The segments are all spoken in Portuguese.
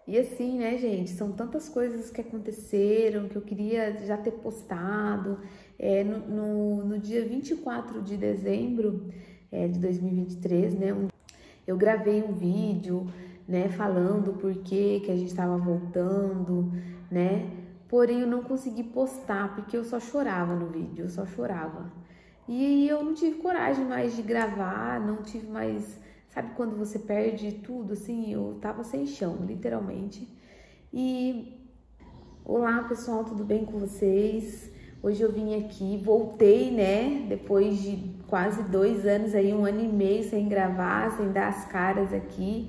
E assim, né, gente, são tantas coisas que aconteceram que eu queria já ter postado. No dia 24 de dezembro de 2023, né, eu gravei um vídeo, né, falando por que a gente estava voltando, né, porém eu não consegui postar porque eu só chorava no vídeo, eu só chorava. E eu não tive coragem mais de gravar, não tive mais. Sabe quando você perde tudo, assim? Eu tava sem chão, literalmente. E olá, pessoal, tudo bem com vocês? Hoje eu vim aqui, voltei, né? Depois de quase 2 anos aí, 1 ano e meio sem gravar, sem dar as caras aqui.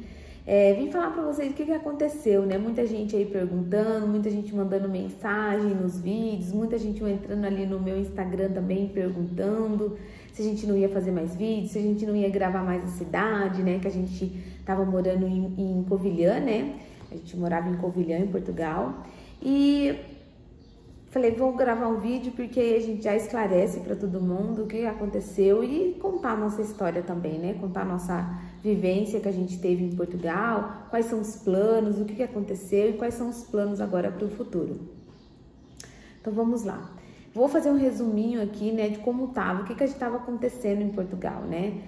Vim falar pra vocês o que aconteceu, né? Muita gente aí perguntando, muita gente mandando mensagem nos vídeos, muita gente entrando ali no meu Instagram também perguntando se a gente não ia fazer mais vídeos, se a gente não ia gravar mais a cidade, né? Que a gente tava morando em Covilhã, né? A gente morava em Covilhã, em Portugal. E falei, vou gravar um vídeo porque aí a gente já esclarece para todo mundo o que aconteceu e contar a nossa história também, né? Contar a nossa vivência que a gente teve em Portugal, quais são os planos, o que aconteceu e quais são os planos agora para o futuro. Então vamos lá. Vou fazer um resuminho aqui, né, de como estava, o que estava acontecendo em Portugal, né?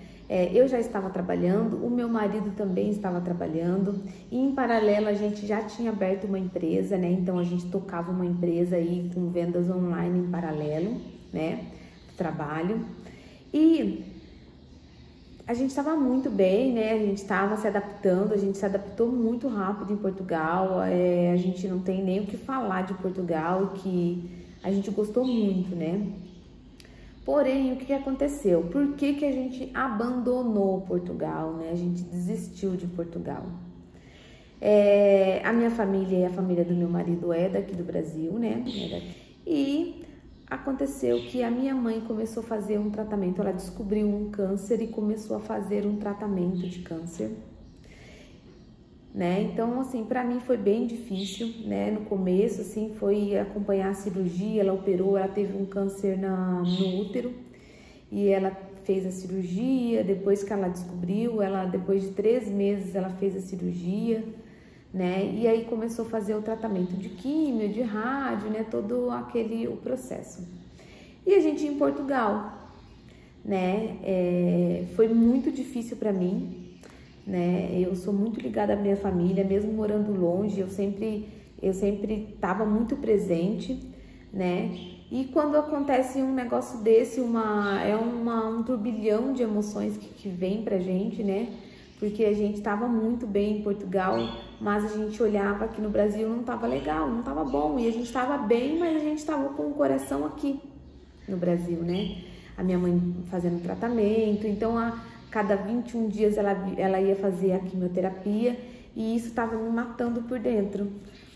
Eu já estava trabalhando, o meu marido também estava trabalhando e em paralelo a gente já tinha aberto uma empresa, né? Então a gente tocava uma empresa aí com vendas online em paralelo, né? Trabalho. E a gente estava muito bem, né? A gente estava se adaptando, a gente se adaptou muito rápido em Portugal. A gente não tem nem o que falar de Portugal, que a gente gostou muito, né? Porém, o que aconteceu? Por que a gente abandonou Portugal, né? A gente desistiu de Portugal. A minha família e a família do meu marido é daqui do Brasil, né? E aconteceu que a minha mãe começou a fazer um tratamento, ela descobriu um câncer e começou a fazer um tratamento de câncer, né? Então, assim, para mim foi bem difícil, né? No começo, assim, foi acompanhar a cirurgia, ela operou, ela teve um câncer no útero e ela fez a cirurgia. Depois que ela descobriu, depois de 3 meses, ela fez a cirurgia, né? E aí começou a fazer o tratamento de químio, de rádio, né? Todo o processo. E a gente em Portugal, né? Foi muito difícil para mim, né? Eu sou muito ligada à minha família, mesmo morando longe, eu sempre estava muito presente, né? E quando acontece um negócio desse, um turbilhão de emoções que vem pra gente, né? Porque a gente estava muito bem em Portugal, mas a gente olhava aqui no Brasil, não estava legal, não estava bom. E a gente estava bem, mas a gente estava com o coração aqui no Brasil, né? A minha mãe fazendo tratamento, então cada 21 dias ela ia fazer a quimioterapia e isso estava me matando por dentro,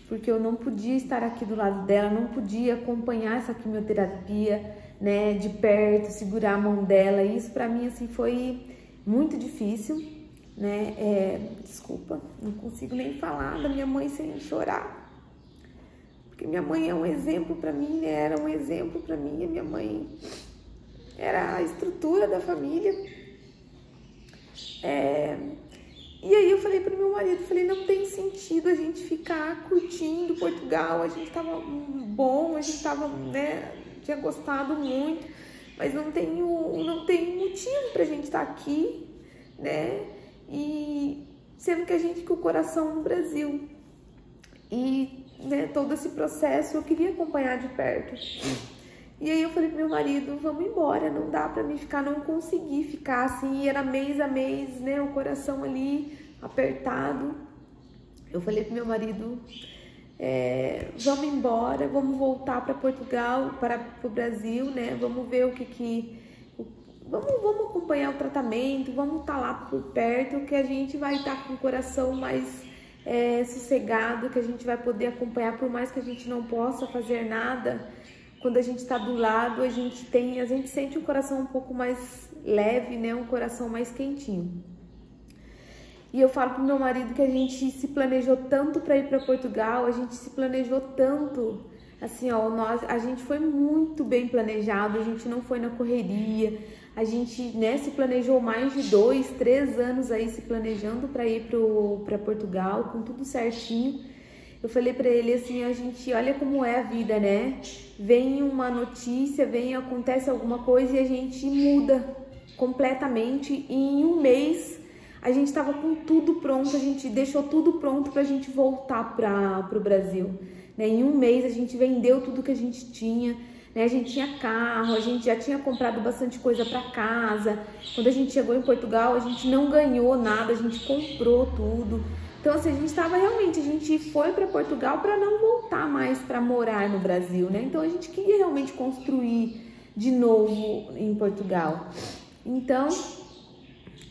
porque eu não podia estar aqui do lado dela, não podia acompanhar essa quimioterapia, né, de perto, segurar a mão dela. E isso para mim assim foi muito difícil, né? Desculpa, não consigo nem falar da minha mãe sem chorar, porque minha mãe é um exemplo para mim, né? Era um exemplo para mim. A minha mãe era a estrutura da família. E aí eu falei pro meu marido, falei, não tem sentido a gente ficar curtindo Portugal, a gente tava bom, a gente tava, né, tinha gostado muito, mas não tem motivo pra gente estar aqui, né, e sendo que a gente com o coração no Brasil. E, né, todo esse processo eu queria acompanhar de perto. E aí eu falei pro meu marido, vamos embora, não dá pra mim ficar, não consegui ficar assim, era mês a mês, né, o coração ali apertado. Eu falei pro meu marido, vamos embora, vamos voltar para Portugal, para o Brasil, né, vamos ver vamos acompanhar o tratamento, vamos estar lá por perto, que a gente vai estar com o coração mais sossegado, que a gente vai poder acompanhar, por mais que a gente não possa fazer nada. Quando a gente está do lado, a gente sente o coração um pouco mais leve, né? Um coração mais quentinho. E eu falo pro meu marido que a gente se planejou tanto para ir para Portugal, a gente se planejou tanto, assim, ó, a gente foi muito bem planejado, a gente não foi na correria, A gente, né, se planejou mais de 2, 3 anos aí se planejando para ir para Portugal, com tudo certinho. Eu falei para ele assim, a gente, olha como é a vida, né? Vem uma notícia, acontece alguma coisa e a gente muda completamente. E em um mês a gente estava com tudo pronto, a gente deixou tudo pronto para a gente voltar para o Brasil. Né? Em um mês a gente vendeu tudo que a gente tinha, né? A gente tinha carro, a gente já tinha comprado bastante coisa para casa. Quando a gente chegou em Portugal, a gente não ganhou nada, a gente comprou tudo. Então, assim, a gente foi para Portugal para não voltar mais para morar no Brasil, né? Então, a gente queria realmente construir de novo em Portugal. Então,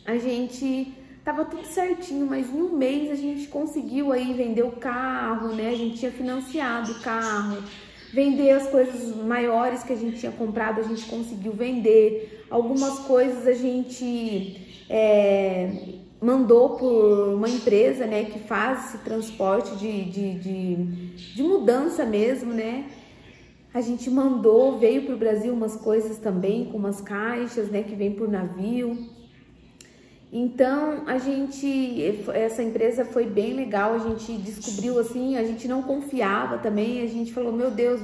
a gente tava tudo certinho, mas em um mês a gente conseguiu aí vender o carro, né? A gente tinha financiado o carro, vender as coisas maiores que a gente tinha comprado, a gente conseguiu vender. Algumas coisas a gente mandou por uma empresa, né, que faz esse transporte de mudança mesmo, né? A gente mandou, veio para o Brasil umas coisas também, com umas caixas, né, que vem por navio. Então, essa empresa foi bem legal, a gente descobriu assim, a gente não confiava também, a gente falou, meu Deus,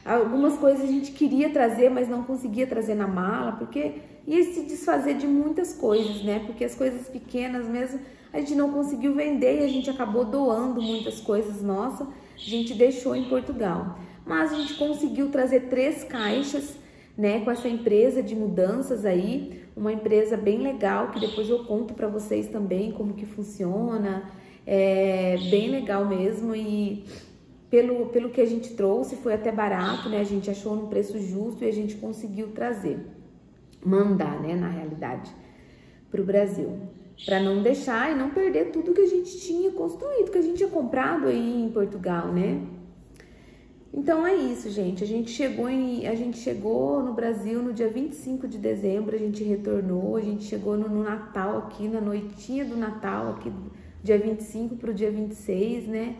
algumas coisas a gente queria trazer, mas não conseguia trazer na mala, porque ia se desfazer de muitas coisas, né? Porque as coisas pequenas mesmo, a gente não conseguiu vender e a gente acabou doando muitas coisas nossas, a gente deixou em Portugal. Mas a gente conseguiu trazer 3 caixas, né, com essa empresa de mudanças aí, uma empresa bem legal, que depois eu conto para vocês também como que funciona, é bem legal mesmo, e pelo que a gente trouxe foi até barato, né, a gente achou num preço justo e a gente conseguiu mandar, né, na realidade, para o Brasil, para não deixar e não perder tudo que a gente tinha construído, que a gente tinha comprado aí em Portugal, né. Então é isso, gente. A gente chegou no Brasil no dia 25 de dezembro, a gente retornou, a gente chegou no Natal aqui, na noitinha do Natal, aqui dia 25 para o dia 26, né?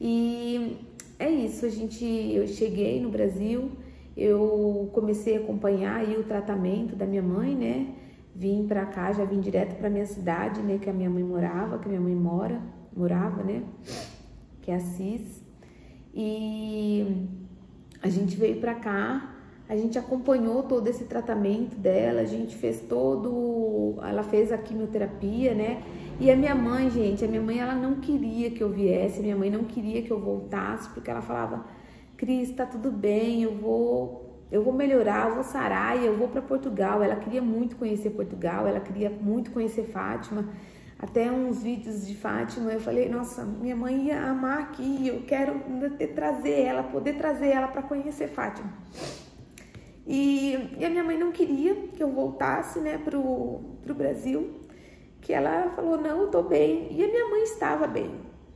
E é isso, eu cheguei no Brasil, eu comecei a acompanhar aí o tratamento da minha mãe, né? Vim pra cá, já vim direto pra minha cidade, né? Que a minha mãe morava, né? Que é Assis. E a gente veio pra cá, a gente acompanhou todo esse tratamento dela, ela fez a quimioterapia, né? E a minha mãe, gente, ela não queria que eu viesse, a minha mãe não queria que eu voltasse, porque ela falava, Cris, tá tudo bem, eu vou melhorar, eu vou sarar e eu vou pra Portugal. Ela queria muito conhecer Portugal, ela queria muito conhecer Fátima. Até uns vídeos de Fátima, eu falei, nossa, minha mãe ia amar aqui, eu quero poder trazer ela para conhecer Fátima. E a minha mãe não queria que eu voltasse, né, pro Brasil, que ela falou, não, eu tô bem. E a minha mãe estava bem,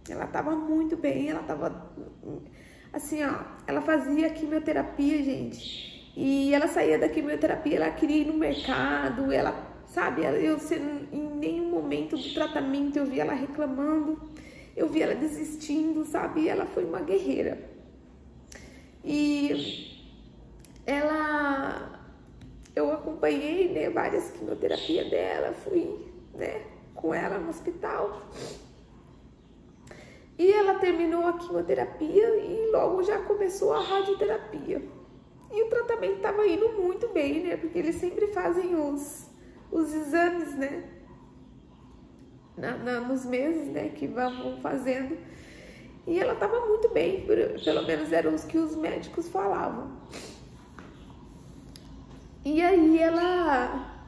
ela estava muito bem, ela estava, assim, ó, ela fazia quimioterapia, gente, e ela saía da quimioterapia, ela queria ir no mercado, sabe, em nenhum momento do tratamento eu vi ela reclamando, eu vi ela desistindo, sabe, ela foi uma guerreira. E eu acompanhei, né, várias quimioterapias dela, fui, né, com ela no hospital. E ela terminou a quimioterapia e logo já começou a radioterapia. E o tratamento estava indo muito bem, né, porque eles sempre fazem os exames, né, nos meses, né, que vão fazendo. E ela estava muito bem, pelo menos eram os que os médicos falavam. E aí ela,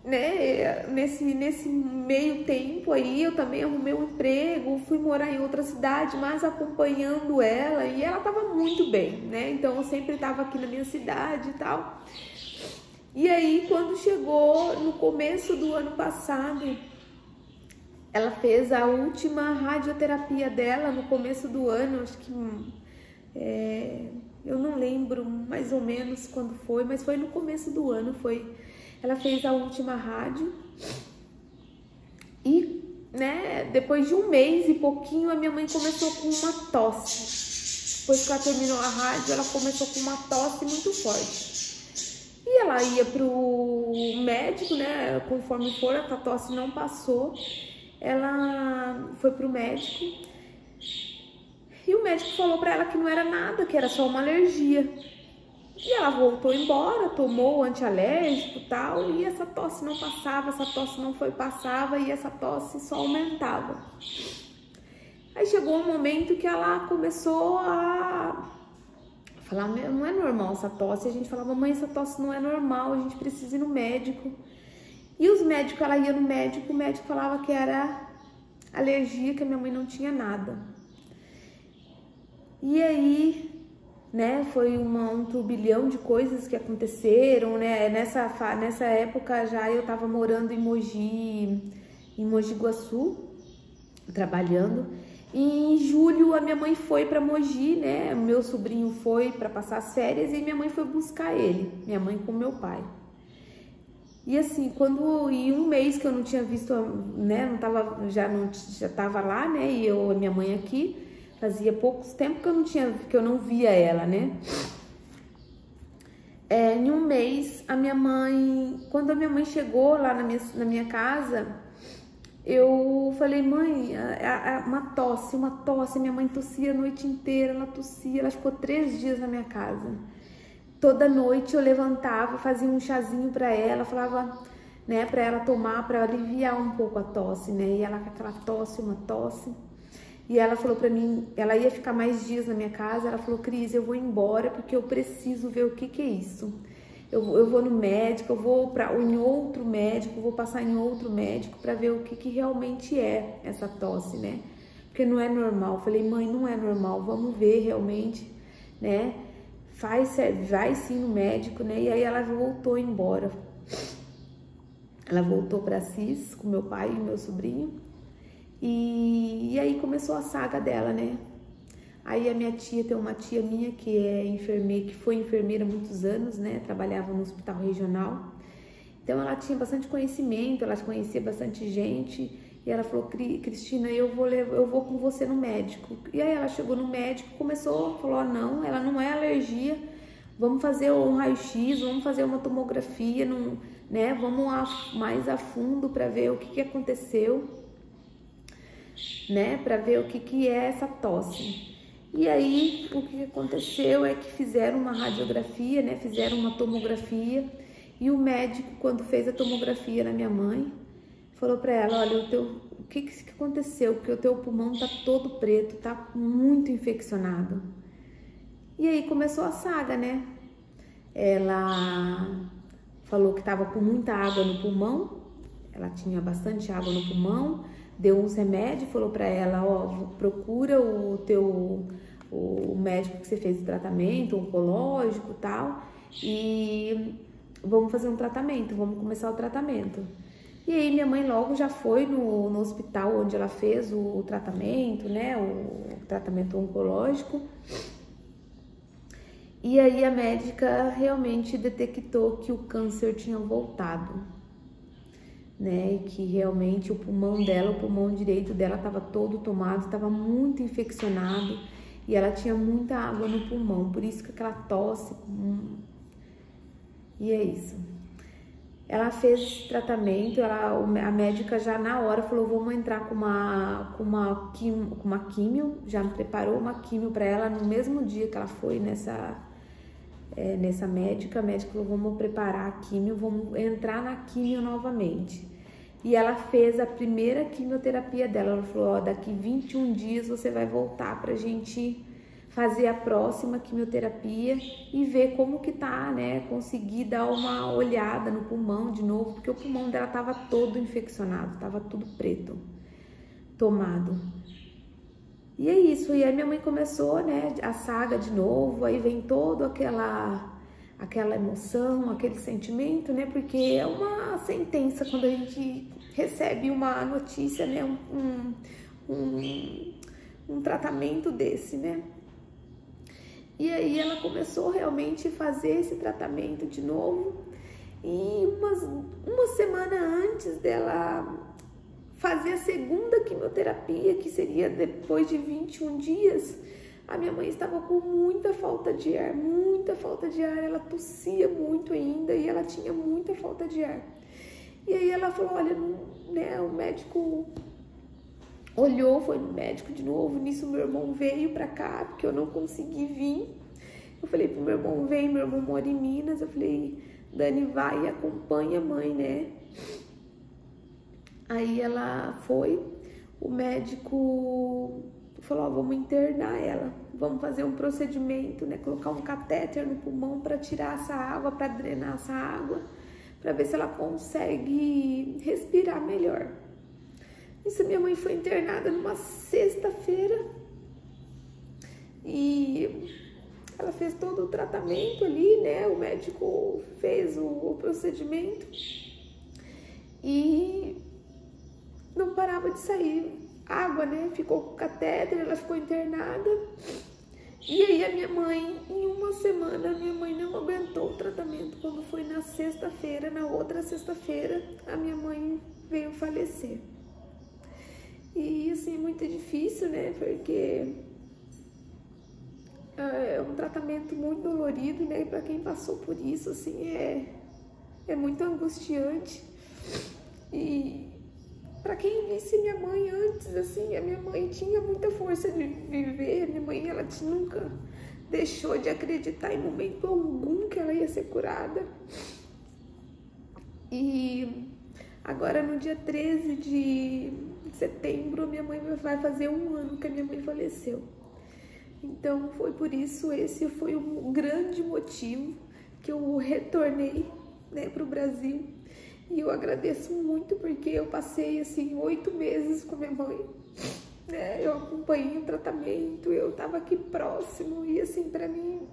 né, nesse meio tempo aí, eu também arrumei um emprego, fui morar em outra cidade, mas acompanhando ela, e ela estava muito bem, né, então eu sempre estava aqui na minha cidade e tal. E aí, quando chegou no começo do ano passado, ela fez a última radioterapia dela no começo do ano, acho que eu não lembro mais ou menos quando foi, mas foi no começo do ano, ela fez a última rádio e, né, depois de um mês e pouquinho, a minha mãe começou com uma tosse. Depois que ela terminou a rádio, ela começou com uma tosse muito forte. E ela ia pro médico, né? Conforme for, a tosse não passou. Ela foi pro médico e o médico falou pra ela que não era nada, que era só uma alergia. E ela voltou embora, tomou o antialérgico e tal, e essa tosse não passava, essa tosse não passava e essa tosse só aumentava. Aí chegou um momento que ela começou a falar, não é normal essa tosse. A gente falava, mãe, essa tosse não é normal, a gente precisa ir no médico. E os médicos, ela ia no médico, o médico falava que era alergia, que a minha mãe não tinha nada. E aí, né, foi um turbilhão de coisas que aconteceram, né? Nessa época já eu tava morando em Mogi Guaçu, trabalhando. E em julho a minha mãe foi para Mogi, né? O meu sobrinho foi para passar as férias e minha mãe foi buscar ele, minha mãe com meu pai. E assim, em um mês que eu não tinha visto, né? Já tava lá, né? E minha mãe aqui, fazia poucos tempo que eu não via ela, né? Em um mês quando a minha mãe chegou lá na minha casa, eu falei, mãe, uma tosse, minha mãe tossia a noite inteira, ela ficou 3 dias na minha casa. Toda noite eu levantava, fazia um chazinho pra ela, falava, né, pra ela tomar, pra aliviar um pouco a tosse, né, e ela com aquela uma tosse. E ela falou pra mim, ela ia ficar mais dias na minha casa, ela falou, Cris, eu vou embora porque eu preciso ver o que é isso. Eu vou no médico, eu vou em outro médico, vou passar em outro médico para ver o que realmente é essa tosse, né? Porque não é normal. Eu falei, mãe, não é normal, vamos ver realmente, né? Vai sim no médico, né? E aí ela voltou embora. Ela voltou para Assis com meu pai e meu sobrinho. E aí começou a saga dela, né? Aí a minha tia, tem uma tia minha que é enfermeira, que foi enfermeira há muitos anos, né? Trabalhava no hospital regional. Então ela tinha bastante conhecimento, ela conhecia bastante gente. E ela falou, Cristina, eu vou com você no médico. E aí ela chegou no médico, falou, não, ela não é alergia. Vamos fazer um raio-x, vamos fazer uma tomografia, né? Vamos mais a fundo para ver o que aconteceu, né? Para ver o que é essa tosse. E aí, o que aconteceu é que fizeram uma radiografia, né? Fizeram uma tomografia. E o médico, quando fez a tomografia na minha mãe, falou pra ela, olha, o que aconteceu? Porque o teu pulmão tá todo preto, tá muito infeccionado. E aí começou a saga, né? Ela falou que tava com muita água no pulmão, ela tinha bastante água no pulmão, deu uns remédios, falou pra ela, procura o médico que você fez o tratamento, oncológico e tal, e vamos fazer um tratamento, vamos começar o tratamento. E aí minha mãe logo já foi no hospital onde ela fez o tratamento, né, o tratamento oncológico. E aí a médica realmente detectou que o câncer tinha voltado, né, e que realmente o pulmão direito dela estava todo tomado, estava muito infeccionado e ela tinha muita água no pulmão, por isso que aquela tosse. E é isso. Ela fez tratamento, a médica já na hora falou, vamos entrar com uma químio, já preparou uma químio para ela no mesmo dia que ela foi nessa médica. A médica falou, vamos preparar a químio, vamos entrar na químio novamente. E ela fez a primeira quimioterapia dela, ela falou, daqui 21 dias você vai voltar pra gente fazer a próxima quimioterapia e ver como que tá, né, conseguir dar uma olhada no pulmão de novo, porque o pulmão dela tava todo infeccionado, tava tudo preto, tomado. E é isso, e aí minha mãe começou, né, a saga de novo, aí vem toda aquela emoção, aquele sentimento, né, porque é uma sentença quando a gente recebe uma notícia, né, um tratamento desse, né. E aí ela começou realmente a fazer esse tratamento de novo. E uma semana antes dela fazer a segunda quimioterapia, que seria depois de 21 dias, A minha mãe estava com muita falta de ar, ela tossia muito ainda e ela tinha muita falta de ar. E aí ela falou, olha, né, o médico olhou, foi no médico de novo, nisso meu irmão veio pra cá, porque eu não consegui vir. Eu falei pro meu irmão, vem, meu irmão mora em Minas, eu falei, Dani, vai e acompanha a mãe, né? Aí ela foi, o médico falou, ó, vamos internar ela, vamos fazer um procedimento, né, colocar um catéter no pulmão para tirar essa água, para drenar essa água, para ver se ela consegue respirar melhor. Isso, minha mãe foi internada numa sexta-feira e ela fez todo o tratamento ali, né, o médico fez o procedimento e não parava de sair água, né? Ficou com catéter, ela ficou internada. E aí a minha mãe, em uma semana, a minha mãe não aguentou o tratamento. Quando foi na sexta-feira, na outra sexta-feira, a minha mãe veio falecer. E assim, muito difícil, né? Porque é um tratamento muito dolorido, né? E pra quem passou por isso, assim, é muito angustiante. E para quem visse minha mãe antes, assim, a minha mãe tinha muita força de viver, a minha mãe, ela nunca deixou de acreditar em momento algum que ela ia ser curada. E agora no dia 13 de setembro, minha mãe vai fazer 1 ano que a minha mãe faleceu. Então foi por isso, esse foi um grande motivo que eu retornei, né, para o Brasil. E eu agradeço muito porque eu passei, assim, 8 meses com minha mãe, né? Eu acompanhei o tratamento, eu tava aqui próximo e, assim, pra mim,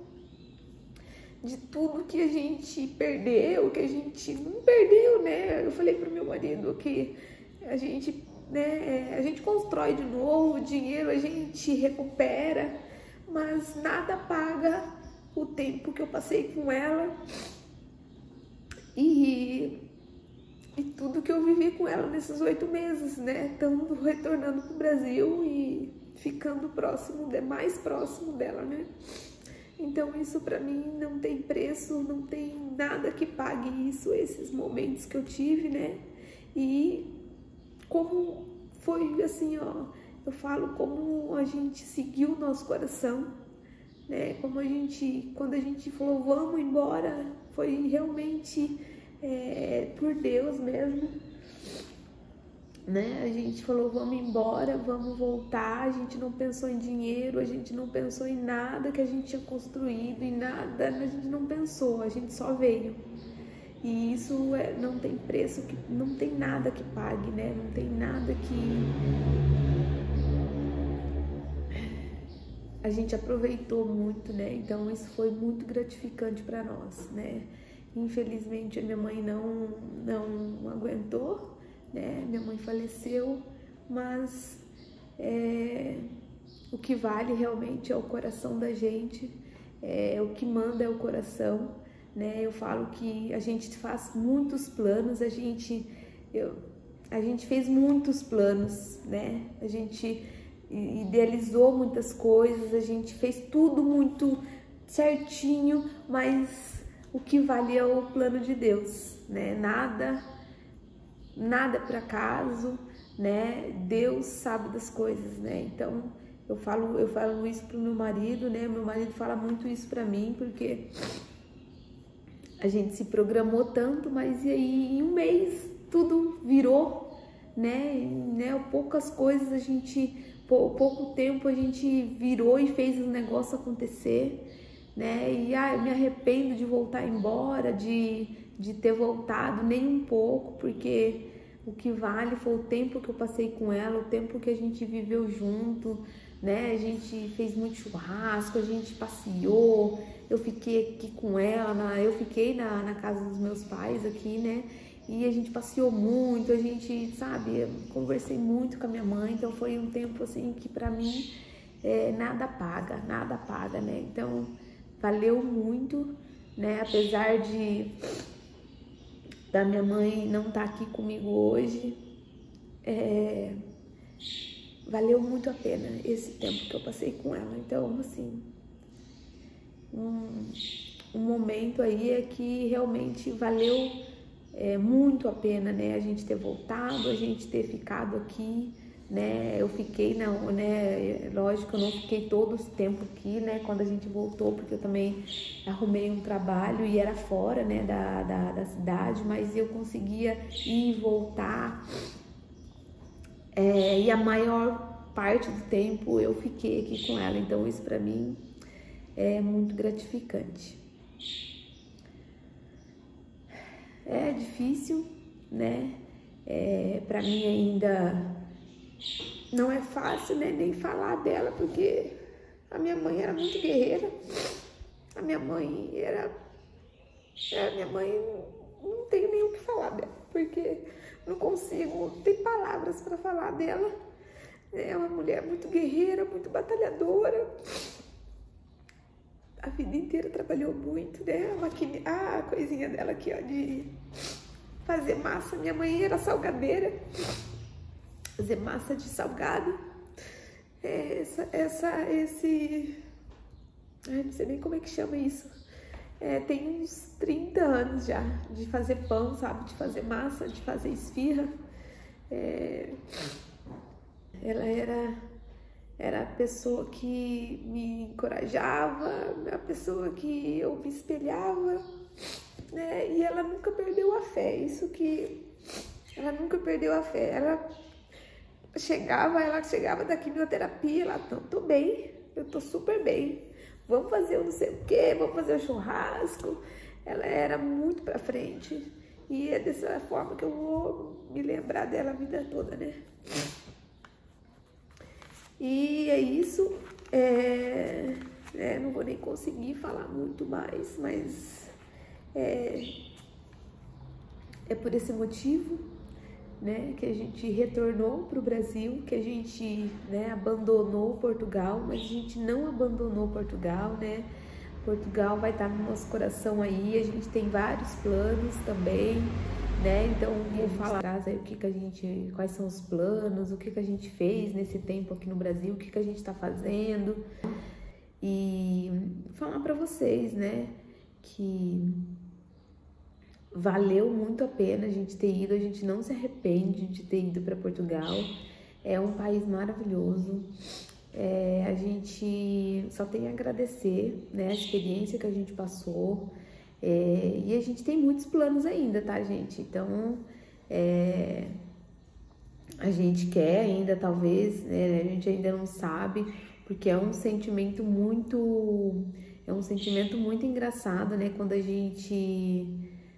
de tudo que a gente perdeu, que a gente não perdeu, né? Eu falei pro meu marido que a gente, né, a gente constrói de novo, o dinheiro a gente recupera, mas nada paga o tempo que eu passei com ela e tudo que eu vivi com ela nesses 8 meses, né? Tanto retornando pro Brasil e ficando próximo, mais próximo dela, né? Então isso pra mim não tem preço, não tem nada que pague isso, esses momentos que eu tive, né? E como foi assim, ó, eu falo como a gente seguiu o nosso coração, né? Como quando a gente falou, vamos embora, foi realmente por Deus mesmo, né? A gente falou, vamos embora, vamos voltar, a gente não pensou em dinheiro, a gente não pensou em nada que a gente tinha construído, em nada, a gente não pensou, a gente só veio. E isso não tem preço, não tem nada que pague, né? Não tem nada que a gente aproveitou muito, né? Então isso foi muito gratificante para nós, né? Infelizmente a minha mãe não aguentou, né? Minha mãe faleceu, mas o que vale realmente é o coração da gente, o que manda é o coração, né? Eu falo que a gente faz muitos planos, a gente fez muitos planos, né? A gente idealizou muitas coisas, a gente fez tudo muito certinho, mas o que vale é o plano de Deus, né? Nada por acaso, né? Deus sabe das coisas, né? Então eu falo isso pro meu marido, né? Meu marido fala muito isso pra mim, porque a gente se programou tanto, mas e aí em um mês tudo virou, né? Poucas coisas pouco tempo a gente virou e fez o negócio acontecer, né? E eu me arrependo de voltar embora, de ter voltado nem um pouco, porque o que vale foi o tempo que eu passei com ela, o tempo que a gente viveu junto, né? A gente fez muito churrasco, a gente passeou, eu fiquei aqui com ela, eu fiquei na casa dos meus pais aqui, né? E a gente passeou muito, a gente, sabe, conversei muito com a minha mãe, então foi um tempo assim que pra mim nada paga, né? Então valeu muito, né? Apesar da minha mãe não estar aqui comigo hoje, valeu muito a pena esse tempo que eu passei com ela. Então, assim, um momento aí é que realmente valeu muito a pena, né? A gente ter voltado, a gente ter ficado aqui, né? Eu fiquei, não, né? Lógico, eu não fiquei todo esse tempo aqui, né? Quando a gente voltou, porque eu também arrumei um trabalho e era fora, né? Da cidade, mas eu conseguia ir e voltar. E a maior parte do tempo eu fiquei aqui com ela. Então isso para mim é muito gratificante. É difícil, né? Para mim ainda não é fácil, né, nem falar dela, porque a minha mãe era muito guerreira. A minha mãe não tenho nem o que falar dela, porque não consigo ter palavras para falar dela. É uma mulher muito guerreira, muito batalhadora. A vida inteira trabalhou muito, né? A coisinha dela aqui, ó, de fazer massa. Minha mãe era salgadeira, fazer massa de salgado. Não sei nem como é que chama isso. Tem uns 30 anos já de fazer pão, sabe? De fazer massa, de fazer esfirra. Ela era a pessoa que me encorajava, a pessoa que eu me espelhava, né? E ela nunca perdeu a fé. Ela nunca perdeu a fé. Ela chegava da quimioterapia, ela, não, tô bem, eu tô super bem. Vamos fazer não sei o quê, vamos fazer um churrasco. Ela era muito pra frente. E é dessa forma que eu vou me lembrar dela a vida toda, né? E é isso. Não vou nem conseguir falar muito mais, mas é por esse motivo, né, que a gente retornou para o Brasil, que a gente, né, abandonou Portugal, mas a gente não abandonou Portugal, né? Portugal vai estar no nosso coração aí, a gente tem vários planos também, né? Então vou falar aí quais são os planos, o que a gente fez nesse tempo aqui no Brasil, o que a gente está fazendo, e falar para vocês, né, que valeu muito a pena a gente ter ido, a gente não se arrepende de ter ido para Portugal. É um país maravilhoso. A gente só tem a agradecer, né, a experiência que a gente passou. E a gente tem muitos planos ainda, tá, gente? Então, a gente quer ainda, talvez, né, a gente ainda não sabe, porque é um sentimento muito engraçado, né, quando a gente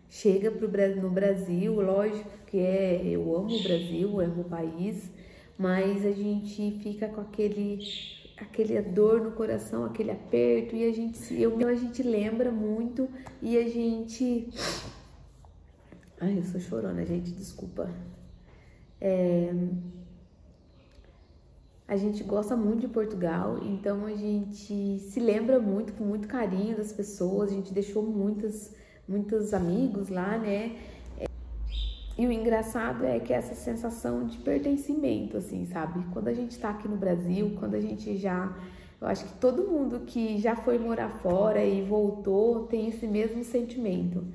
chega no Brasil. Lógico que eu amo o Brasil, eu amo o país, mas a gente fica com aquele dor no coração, aquele aperto, e a gente lembra muito, e a gente... Ai, eu sou chorona, gente, desculpa. A gente gosta muito de Portugal, então a gente se lembra muito, com muito carinho das pessoas, a gente deixou muitos amigos lá, né? E o engraçado é que essa sensação de pertencimento, assim, sabe? Quando a gente tá aqui no Brasil, quando a gente eu acho que todo mundo que já foi morar fora e voltou tem esse mesmo sentimento.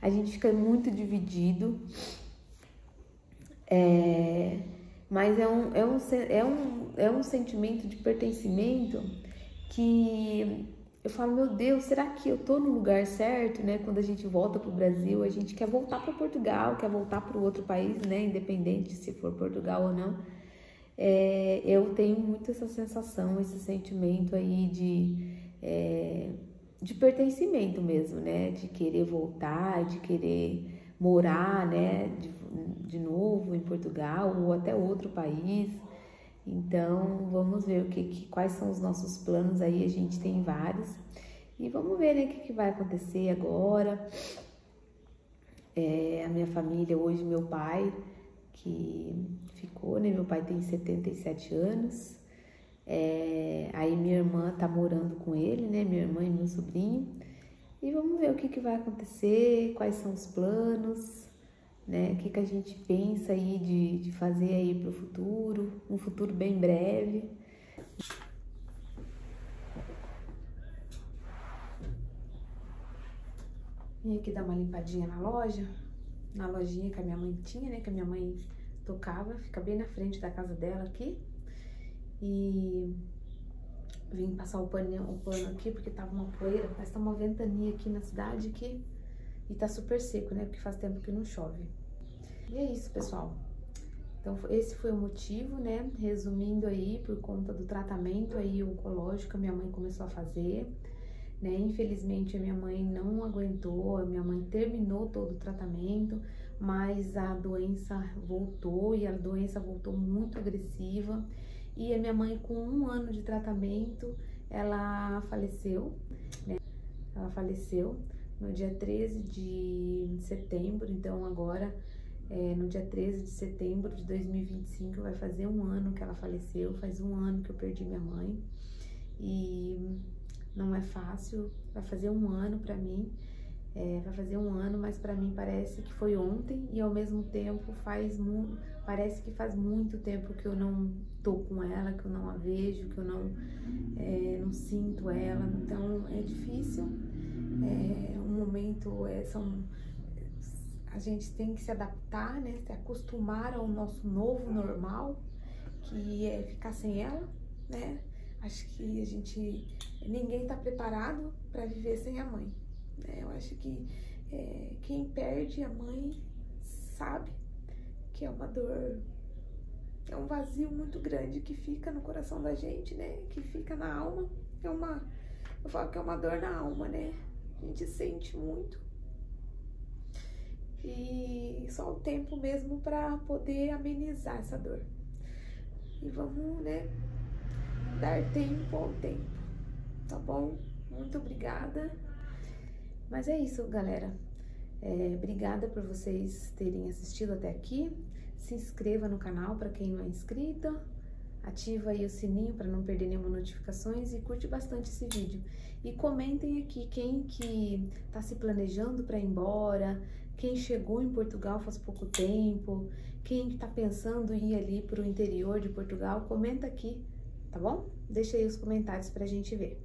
A gente fica muito dividido, mas é um sentimento de pertencimento que eu falo, meu Deus, será que eu tô no lugar certo, né? Quando a gente volta pro Brasil, a gente quer voltar para Portugal, quer voltar para outro país, né? Independente se for Portugal ou não. Eu tenho muito essa sensação, esse sentimento aí de pertencimento mesmo, né? De querer voltar, de querer morar, né? De novo em Portugal ou até outro país. Então, vamos ver quais são os nossos planos aí, a gente tem vários. E vamos ver, né, o que vai acontecer agora. A minha família hoje, meu pai, que ficou, né, meu pai tem 77 anos. Aí minha irmã tá morando com ele, né, minha irmã e meu sobrinho. E vamos ver o que vai acontecer, quais são os planos, né? O que a gente pensa aí de fazer aí pro futuro, um futuro bem breve. Vim aqui dar uma limpadinha na loja, na lojinha que a minha mãe tinha, né? Que a minha mãe tocava, fica bem na frente da casa dela aqui. E vim passar o pano aqui porque tava uma poeira, parece que tá uma ventania aqui na cidade aqui. E tá super seco, né? Porque faz tempo que não chove. E é isso, pessoal. Então, esse foi o motivo, né? Resumindo aí, por conta do tratamento aí oncológico que a minha mãe começou a fazer, né? Infelizmente, a minha mãe não aguentou, a minha mãe terminou todo o tratamento, mas a doença voltou e a doença voltou muito agressiva. E a minha mãe, com 1 ano de tratamento, ela faleceu, né? Ela faleceu no dia 13 de setembro, então agora, no dia 13 de setembro de 2025, vai fazer 1 ano que ela faleceu, faz 1 ano que eu perdi minha mãe. E não é fácil, vai fazer 1 ano pra mim, vai fazer 1 ano, mas pra mim parece que foi ontem e ao mesmo tempo parece que faz muito tempo que eu não tô com ela, que eu não a vejo, que eu não sinto ela, então é difícil, um momento, a gente tem que se adaptar, né, se acostumar ao nosso novo normal, que é ficar sem ela, né. Acho que ninguém tá preparado para viver sem a mãe, né? Eu acho que quem perde a mãe sabe que é uma dor, é um vazio muito grande que fica no coração da gente, né? Que fica na alma, eu falo que é uma dor na alma, né? A gente sente muito. E só o tempo mesmo para poder amenizar essa dor. E vamos, né, dar tempo ao tempo, tá bom? Muito obrigada. Mas é isso, galera. Obrigada por vocês terem assistido até aqui. Se inscreva no canal para quem não é inscrito. Ativa aí o sininho para não perder nenhuma notificações e curte bastante esse vídeo. E comentem aqui quem que tá se planejando para ir embora, quem chegou em Portugal faz pouco tempo, quem tá pensando em ir ali pro interior de Portugal, comenta aqui, tá bom? Deixa aí os comentários pra gente ver.